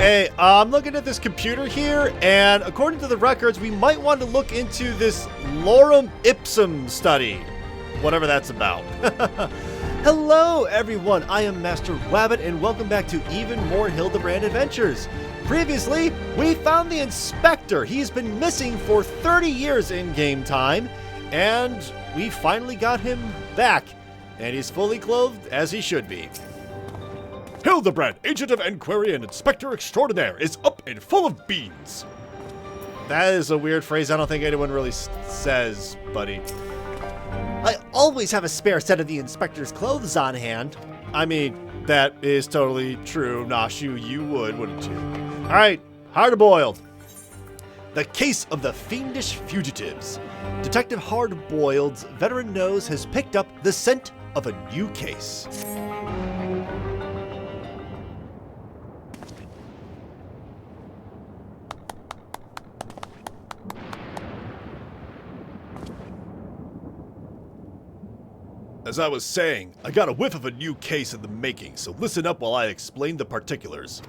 Hey, I'm looking at this computer here, and according to the records, we might want to look into this lorem ipsum study. Whatever that's about. Hello, everyone. I am Master Wabbit, and welcome back to even more Hildibrand adventures. Previously, we found the inspector. He's been missing for 30 years in game time, and we finally got him back. And he's fully clothed, as he should be. Hildibrand, Agent of Enquiry and Inspector Extraordinaire, is up and full of beans. That is a weird phrase I don't think anyone really says, buddy. I always have a spare set of the inspector's clothes on hand. I mean, that is totally true. Nashu, you would, wouldn't you? All right, hard-boiled. The case of the Fiendish fugitives. Detective Hard-Boiled's veteran nose has picked up the scent of a new case. As I was saying, I got a whiff of a new case in the making, so listen up while I explain the particulars.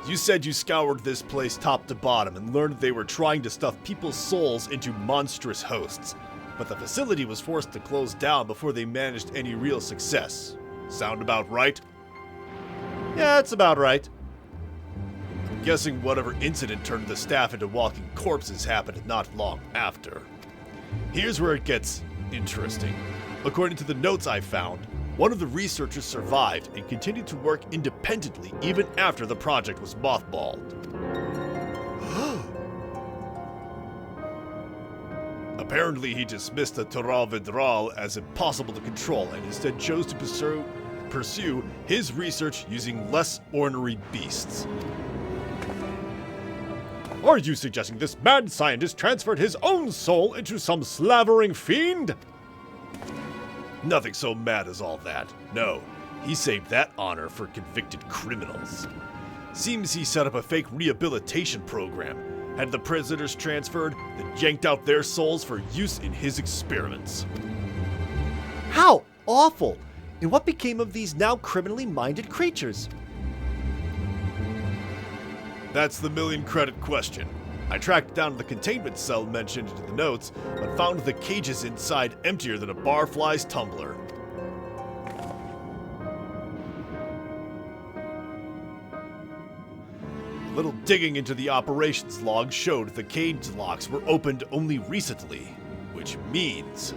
You said you scoured this place top to bottom and learned they were trying to stuff people's souls into monstrous hosts, but the facility was forced to close down before they managed any real success. Sound about right? Yeah, that's about right. I'm guessing whatever incident turned the staff into walking corpses happened not long after. Here's where it gets interesting. According to the notes I found, one of the researchers survived and continued to work independently even after the project was mothballed. Apparently, he dismissed the Terra Vedral as impossible to control and instead chose to pursue his research using less ornery beasts. Are you suggesting this mad scientist transferred his own soul into some slavering fiend? Nothing so mad as all that. No, he saved that honor for convicted criminals. Seems he set up a fake rehabilitation program, had the prisoners transferred, then yanked out their souls for use in his experiments. How awful! And what became of these now criminally minded creatures? That's the million-credit question. I tracked down the containment cell mentioned in the notes, but found the cages inside emptier than a barfly's tumbler. A little digging into the operations log showed the cage locks were opened only recently, which means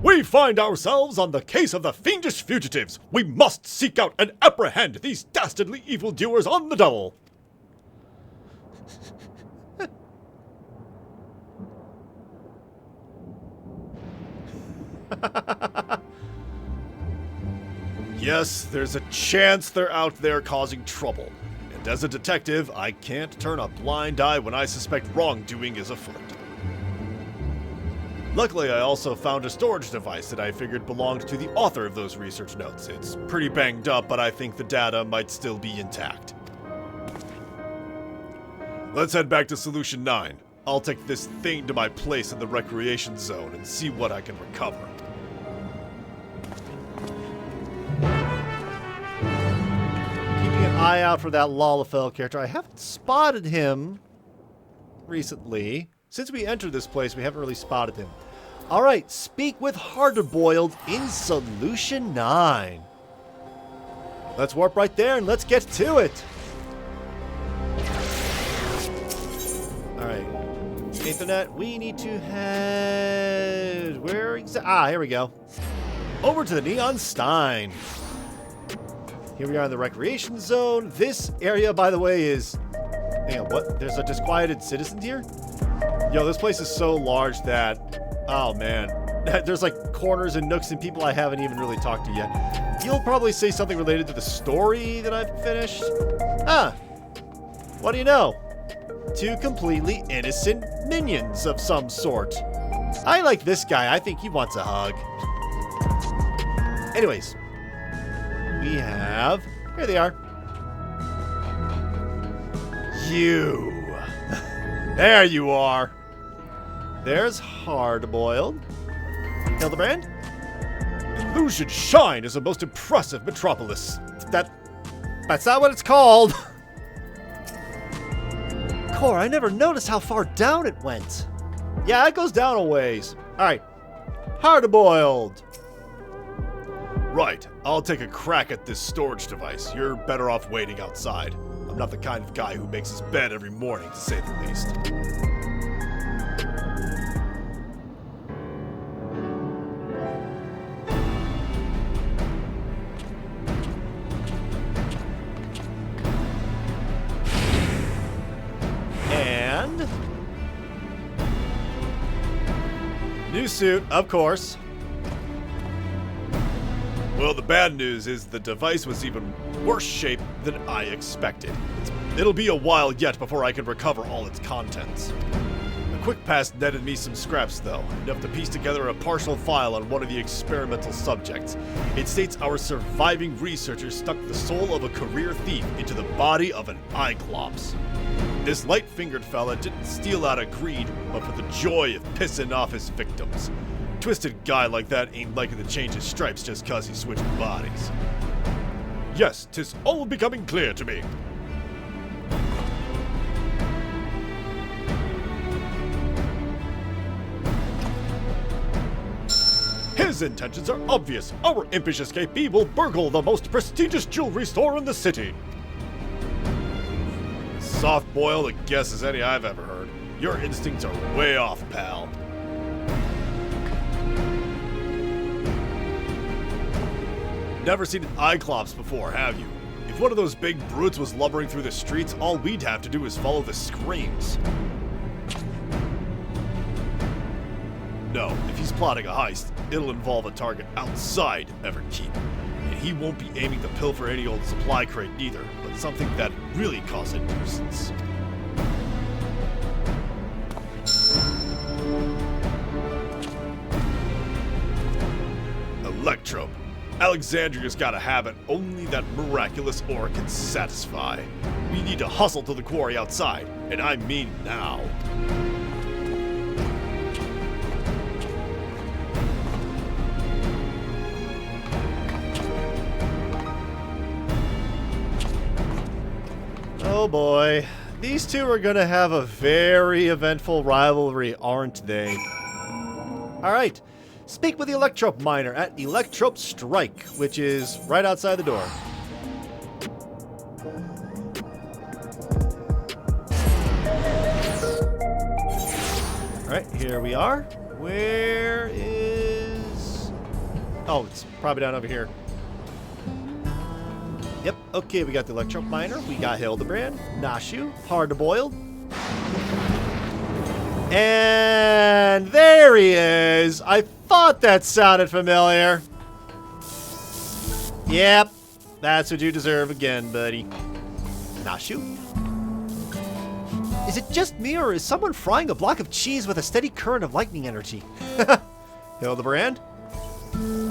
we find ourselves on the case of the Fiendish fugitives. We must seek out and apprehend these dastardly evildoers on the double. Yes, there's a chance they're out there causing trouble. And as a detective, I can't turn a blind eye when I suspect wrongdoing is afoot. Luckily, I also found a storage device that I figured belonged to the author of those research notes. It's pretty banged up, but I think the data might still be intact. Let's head back to Solution 9. I'll take this thing to my place in the recreation zone and see what I can recover. Keeping an eye out for that Lalafell character. I haven't spotted him recently. Since we entered this place, we haven't really spotted him. All right, speak with Hard-Boiled in Solution 9. Let's warp right there and let's get to it. All right, Ethernet, we need to head... Where exactly? Here we go. Over to the Neon Stein. Here we are in the recreation zone. This area, by the way, is... Hang on, what? There's a disquieted citizen here? Yo, this place is so large that, oh man, there's like corners and nooks and people I haven't even really talked to yet. You'll probably say something related to the story that I've finished. Ah, what do you know? Two completely innocent minions of some sort. I like this guy. I think he wants a hug. Anyways, we have, here they are. You. There you are. There's Hard-Boiled. Hildibrand? Blue should shine as the most impressive metropolis. That's not what it's called. Core, I never noticed how far down it went. Yeah, it goes down a ways. All right, hard-boiled. Right, I'll take a crack at this storage device. You're better off waiting outside. I'm not the kind of guy who makes his bed every morning, to say the least. And new suit, of course. Well, the bad news is the device was even worse shape than I expected. It'll be a while yet before I can recover all its contents. A quick pass netted me some scraps, though, enough to piece together a partial file on one of the experimental subjects. It states our surviving researcher stuck the soul of a career thief into the body of an Cyclops. This light-fingered fella didn't steal out of greed, but for the joy of pissing off his victims. Twisted guy like that ain't likely to change his stripes just cause he's switching bodies. Yes, 'tis all becoming clear to me. His intentions are obvious. Our impish escapee will burgle the most prestigious jewelry store in the city. Soft-boiled a guess as any I've ever heard. Your instincts are way off, pal. Never seen an Cyclops before, have you? If one of those big brutes was lumbering through the streets, all we'd have to do is follow the screams. No, if he's plotting a heist, it'll involve a target outside Everkeep. And he won't be aiming to pilfer any old supply crate neither, but something that really cause a nuisance. Electrope. Alexandria's got a habit only that miraculous ore can satisfy. We need to hustle to the quarry outside, and I mean now. Oh boy, these two are gonna have a very eventful rivalry, aren't they? All right. Speak with the Electrope miner at Electrope Strike, which is right outside the door. Alright, here we are. Where is... Oh, it's probably down over here. Yep, okay, we got the Electrope miner. We got Hildibrand, Nashu, Hard-Boiled. And there he is. I thought that sounded familiar. Yep, that's what you deserve again, buddy. Nashu? Is it just me, or is someone frying a block of cheese with a steady current of lightning energy? Hildibrand?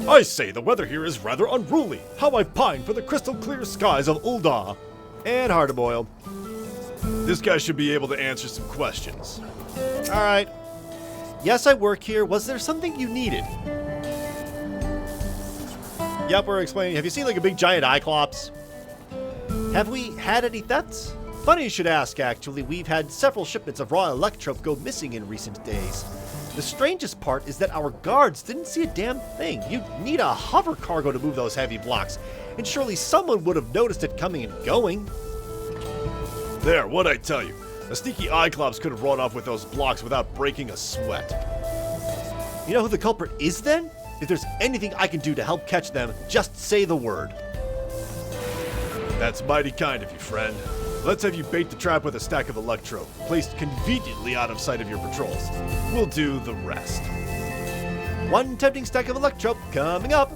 I say the weather here is rather unruly. How I pine for the crystal clear skies of Ulda. And Hard-Boiled. This guy should be able to answer some questions. Alright. Yes, I work here. Was there something you needed? Yep, we're explaining. Have you seen like a big giant Cyclops? Have we had any thefts? Funny you should ask, actually. We've had several shipments of raw Electrope go missing in recent days. The strangest part is that our guards didn't see a damn thing. You'd need a hover cargo to move those heavy blocks, and surely someone would have noticed it coming and going. There, what'd I tell you? A sneaky Cyclops could have run off with those blocks without breaking a sweat. You know who the culprit is then? If there's anything I can do to help catch them, just say the word. That's mighty kind of you, friend. Let's have you bait the trap with a stack of Electrope, placed conveniently out of sight of your patrols. We'll do the rest. One tempting stack of Electrope coming up.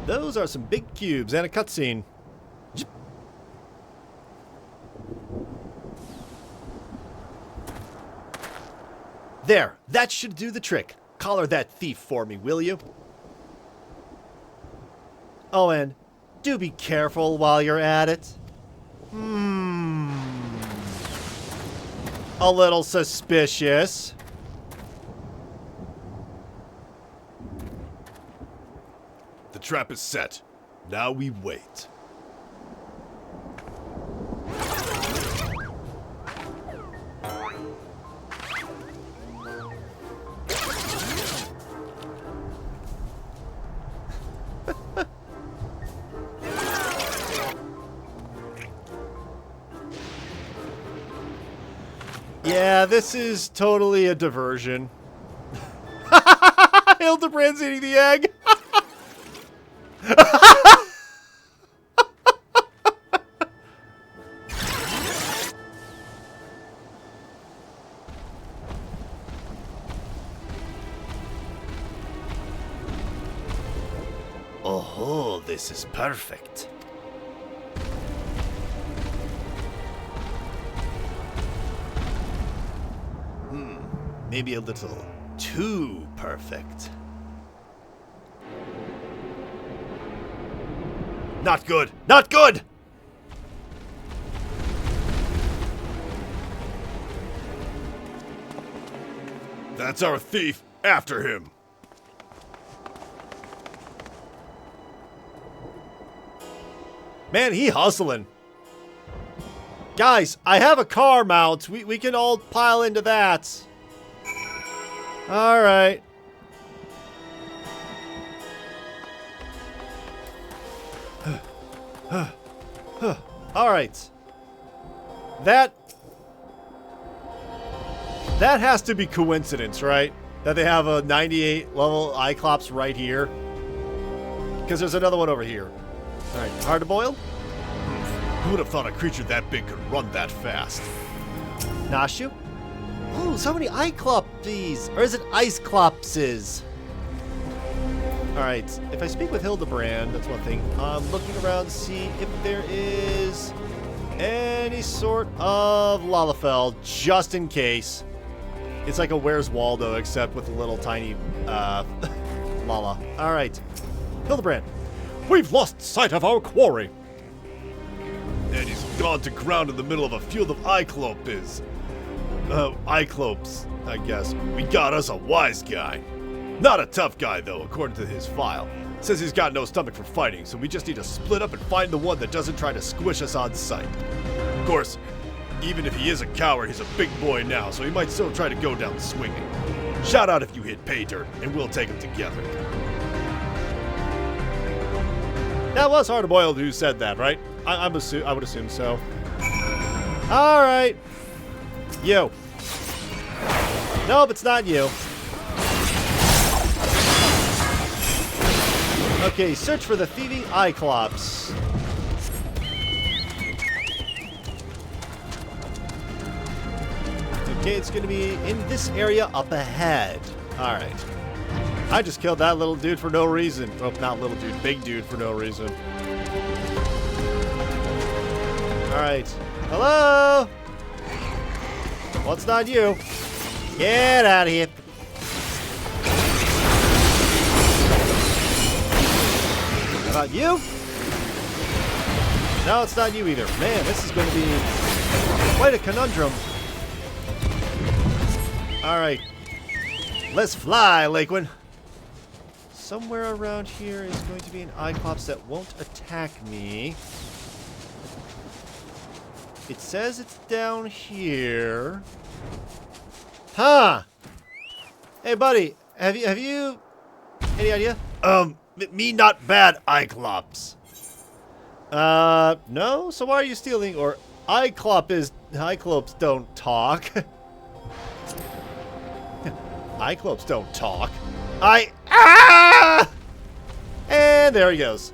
Those are some big cubes and a cutscene. There, that should do the trick. Collar that thief for me, will you? Oh, and do be careful while you're at it. a little suspicious. The trap is set. Now we wait. Yeah, this is totally a diversion. Hildibrand's eating the egg. Oh, this is perfect. Maybe a little too perfect. Not good! Not good! That's our thief. After him. Man, he hustling. Guys, I have a car mount. We can all pile into that. All right. All right. That has to be coincidence, right? That they have a 98 level Cyclops right here. Because there's another one over here. All right, hard to boil? Who would have thought a creature that big could run that fast? Nashu? Oh, so many Cyclopses. Or is it Iceclopses? Alright, if I speak with Hildibrand, that's one thing. I'm looking around to see if there is any sort of Lalafell, just in case. It's like a Where's Waldo, except with a little tiny Lala. Alright, Hildibrand. We've lost sight of our quarry. And he's gone to ground in the middle of a field of Cyclopes. Cyclopes, I guess. We got us a wise guy. Not a tough guy, though, according to his file. Says he's got no stomach for fighting, so we just need to split up and find the one that doesn't try to squish us on sight. Of course, even if he is a coward, he's a big boy now, so he might still try to go down swinging. Shout out if you hit pay dirt, and we'll take him together. That was Hard-Boiled who said that, right? I would assume so. All right. You. Nope, it's not you. Okay, search for the thieving Cyclops. Okay, it's going to be in this area up ahead. All right. I just killed that little dude for no reason. Oh, not little dude, big dude for no reason. All right. Hello? Well, it's not you. Get out of here. How about you? No, it's not you either. Man, this is going to be quite a conundrum. All right. Let's fly, Lakewind. Somewhere around here is going to be an Cyclops that won't attack me. It says it's down here. Huh. Hey, buddy. Have you any idea? Me not bad, Cyclops. No? So why are you stealing? Or Cyclops don't talk. Cyclops don't talk. And there he goes.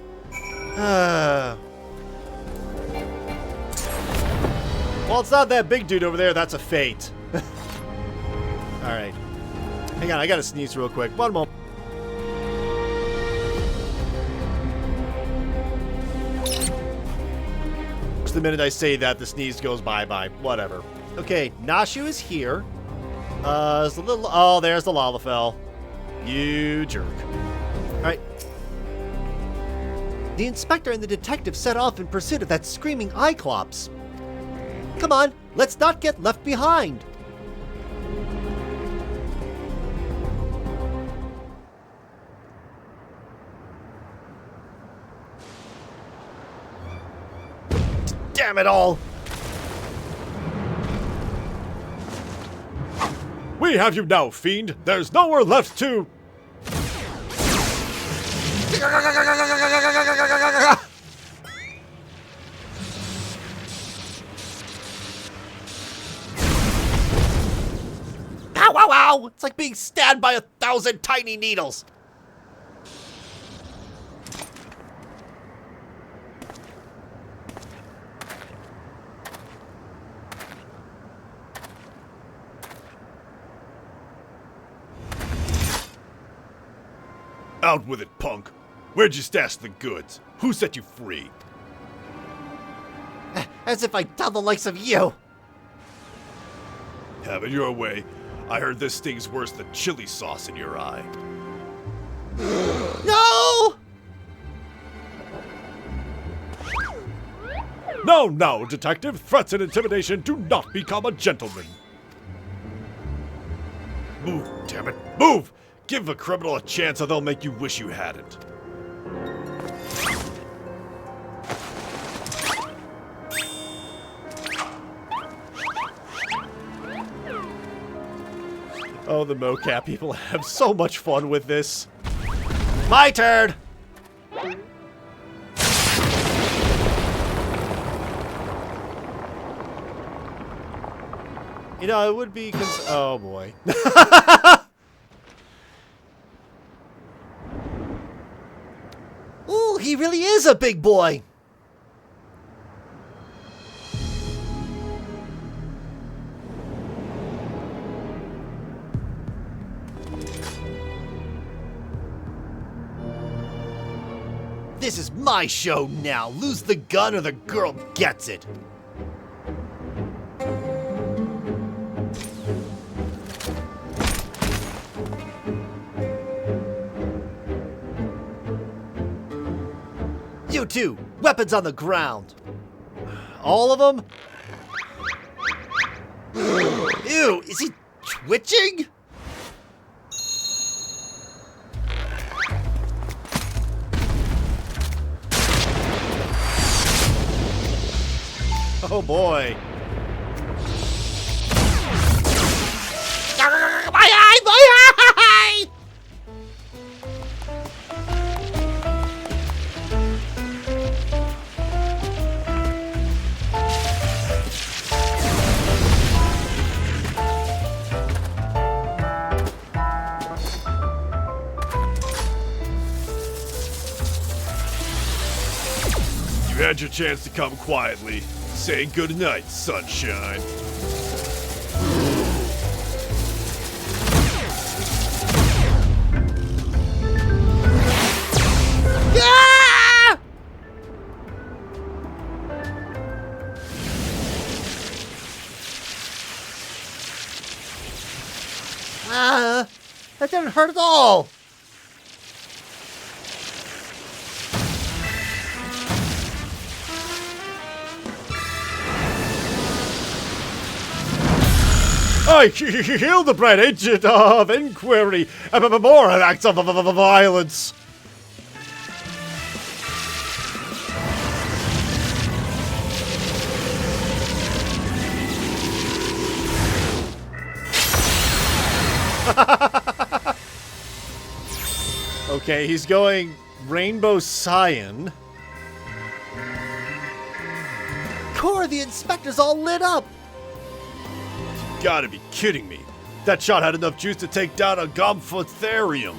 Well, it's not that big dude over there. That's a fate. All right. Hang on. I got to sneeze real quick. One moment. Just the minute I say that, the sneeze goes bye-bye. Whatever. Okay. Nashu is here. There's the little... Oh, there's the Lalafell. You jerk. All right. The inspector and the detective set off in pursuit of that screaming Cyclops. Come on, let's not get left behind. Damn it all! We have you now, fiend. There's nowhere left to... Ow, ow, ow! It's like being stabbed by 1,000 tiny needles. Out with it, punk. Where'd you stash the goods? Who set you free? As if I'd tell the likes of you. Have it your way. I heard this sting's worse than chili sauce in your eye. No! No, no, detective. Threats and intimidation do not become a gentleman. Move, damn it. Move! Give a criminal a chance or they'll make you wish you hadn't. Oh, the mocap people have so much fun with this. My turn! You know, it would be oh boy. Ooh, he really is a big boy! This is my show now. Lose the gun or the girl gets it. You two, weapons on the ground. All of them? Ew, is he twitching? Oh boy. My eye! My eye! You had your chance to come quietly. Say goodnight, sunshine. Ah! That didn't hurt at all. I, Hildibrand, agent of inquiry, more acts of violence. Okay, he's going Rainbow Cyan. Core, the inspector's all lit up. Gotta be kidding me. That shot had enough juice to take down a Gomfotherium.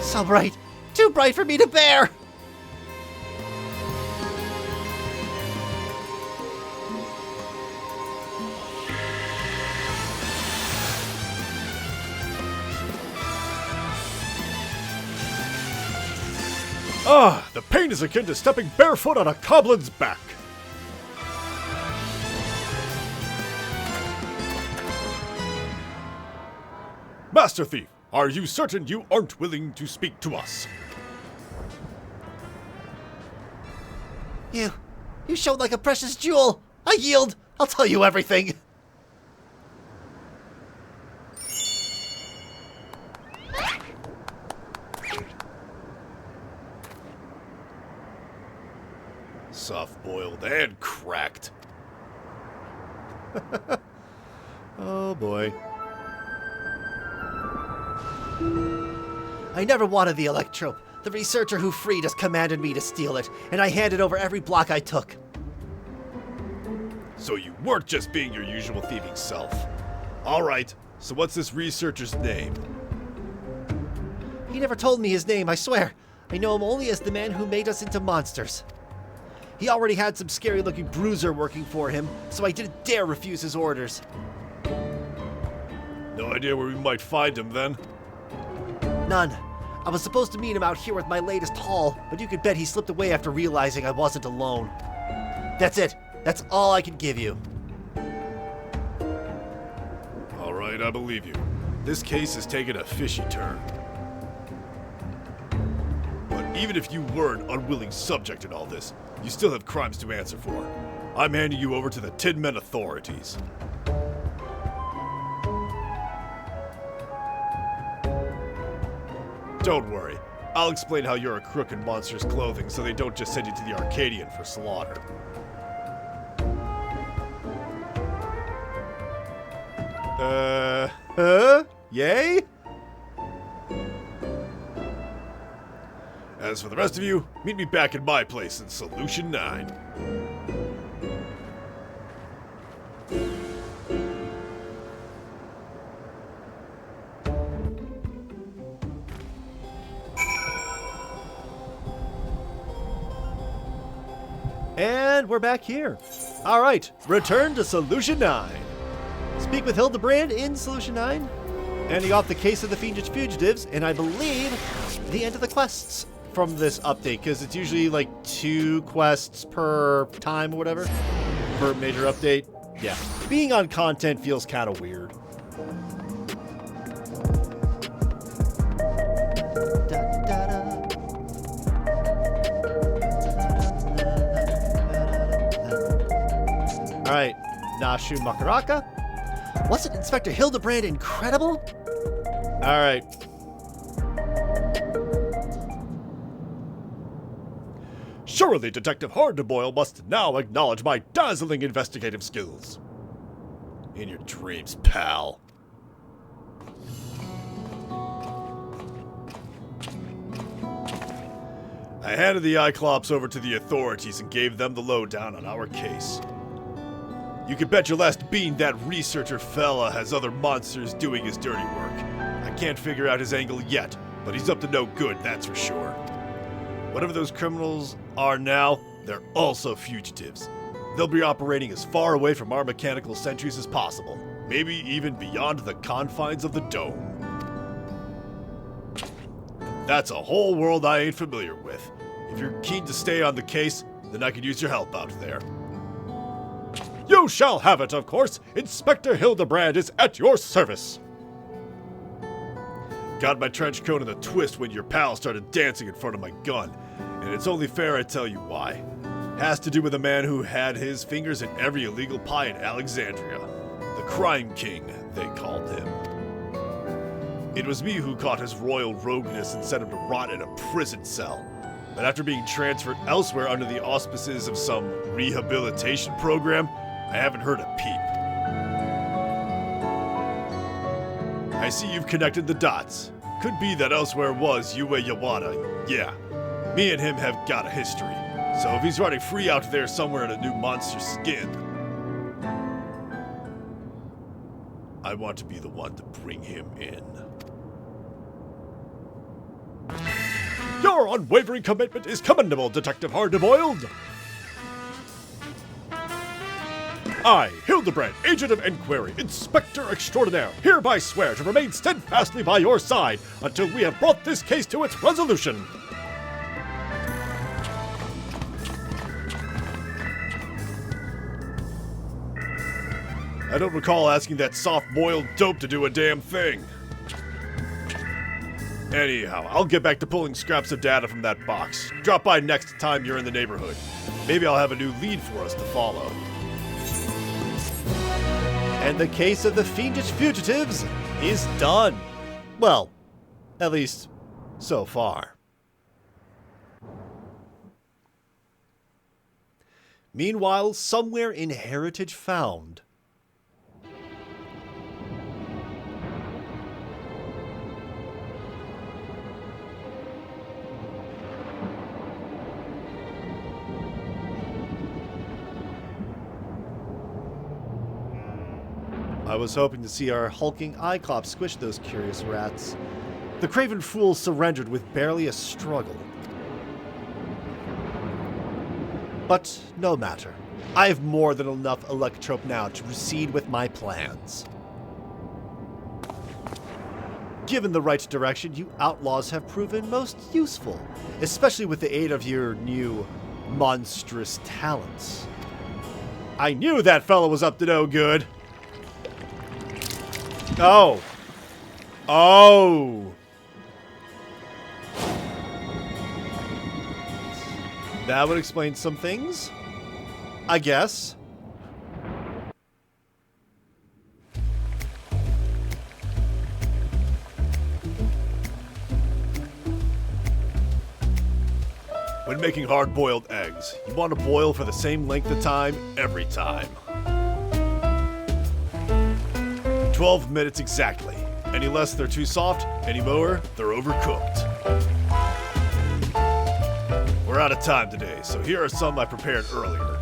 So bright. Too bright for me to bear. Ah, the pain is akin to stepping barefoot on a goblin's back. Master Thief, are you certain you aren't willing to speak to us? You showed like a precious jewel. I yield. I'll tell you everything. soft-boiled and cracked. Oh boy. I never wanted the Electrope. The researcher who freed us commanded me to steal it, and I handed over every block I took. So you weren't just being your usual thieving self. Alright, so what's this researcher's name? He never told me his name, I swear. I know him only as the man who made us into monsters. He already had some scary-looking bruiser working for him, so I didn't dare refuse his orders. No idea where we might find him, then? None. I was supposed to meet him out here with my latest haul, but you could bet he slipped away after realizing I wasn't alone. That's it. That's all I can give you. Alright, I believe you. This case has taken a fishy turn. But even if you were an unwilling subject in all this, you still have crimes to answer for. I'm handing you over to the Tin Men authorities. Don't worry. I'll explain how you're a crook in monsters' clothing so they don't just send you to the Arcadian for slaughter. Yay? As for the rest of you, meet me back at my place in Solution 9. And we're back here. All right, return to Solution 9. Speak with Hildibrand in Solution 9. Ending off the case of the Fiendish fugitives, and I believe the end of the quests from this update, because it's usually like 2 quests per time or whatever, per major update. Yeah, being on content feels kind of weird. All right, Nashu Makaraka. Wasn't Inspector Hildibrand incredible? All right. Surely Detective Hardboiled must now acknowledge my dazzling investigative skills. In your dreams, pal. I handed the Cyclops over to the authorities and gave them the lowdown on our case. You can bet your last bean that researcher fella has other monsters doing his dirty work. I can't figure out his angle yet, but he's up to no good, that's for sure. Whatever those criminals are now, they're also fugitives. They'll be operating as far away from our mechanical sentries as possible, maybe even beyond the confines of the dome. That's a whole world I ain't familiar with. If you're keen to stay on the case, then I could use your help out there. You shall have it, of course. Inspector Hildibrand is at your service. Got my trench coat in a twist when your pal started dancing in front of my gun, and it's only fair I tell you why. Has to do with a man who had his fingers in every illegal pie in Alexandria. The Crime King, they called him. It was me who caught his royal rogueness and sent him to rot in a prison cell. But after being transferred elsewhere under the auspices of some rehabilitation program, I haven't heard a peep. I see you've connected the dots. Could be that elsewhere was Yue Yawada. Yeah, me and him have got a history. So if he's running free out there somewhere in a new monster skin, I want to be the one to bring him in. Your unwavering commitment is commendable, Detective Hardboiled. I, Hildibrand, Agent of Enquiry, Inspector Extraordinaire, hereby swear to remain steadfastly by your side until we have brought this case to its resolution. I don't recall asking that soft-boiled dope to do a damn thing. Anyhow, I'll get back to pulling scraps of data from that box. Drop by next time you're in the neighborhood. Maybe I'll have a new lead for us to follow. And the case of the Fiendish fugitives is done. Well, at least so far. Meanwhile, somewhere in Heritage Found, I was hoping to see our hulking Iclops squish those curious rats. The craven fool surrendered with barely a struggle. But no matter. I have more than enough electrope now to proceed with my plans. Given the right direction, you outlaws have proven most useful, especially with the aid of your new monstrous talents. I knew that fellow was up to no good. Oh. Oh. That would explain some things, I guess. When making hard-boiled eggs, you want to boil for the same length of time every time. 12 minutes exactly. Any less, they're too soft. Any more, they're overcooked. We're out of time today, so here are some I prepared earlier.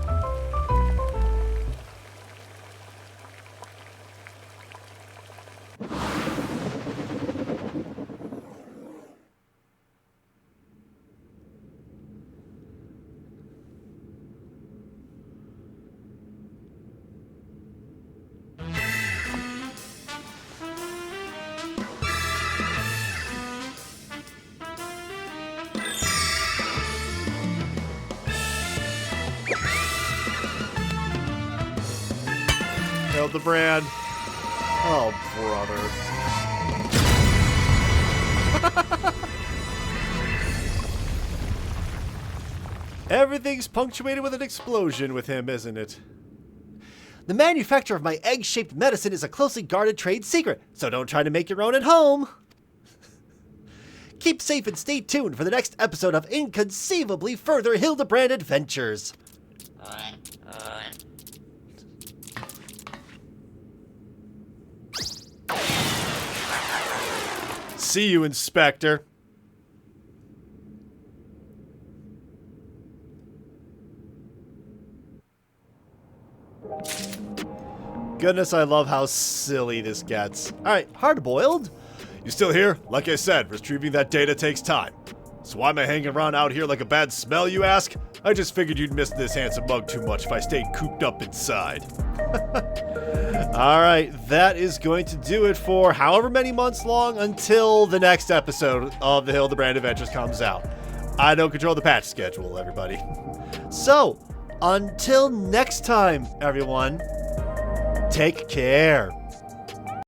Hildibrand. Oh, brother. Everything's punctuated with an explosion with him, isn't it? The manufacture of my egg-shaped medicine is a closely guarded trade secret, so don't try to make your own at home. Keep safe and stay tuned for the next episode of Inconceivably Further Hildibrand Adventures. See you, Inspector. Goodness, I love how silly this gets. Alright, hard-boiled? You still here? Like I said, retrieving that data takes time. So why am I hanging around out here like a bad smell, you ask? I just figured you'd miss this handsome mug too much if I stayed cooped up inside. Alright, that is going to do it for however many months long until the next episode of the Hildibrand Adventures comes out. I don't control the patch schedule, everybody. So, until next time, everyone, take care.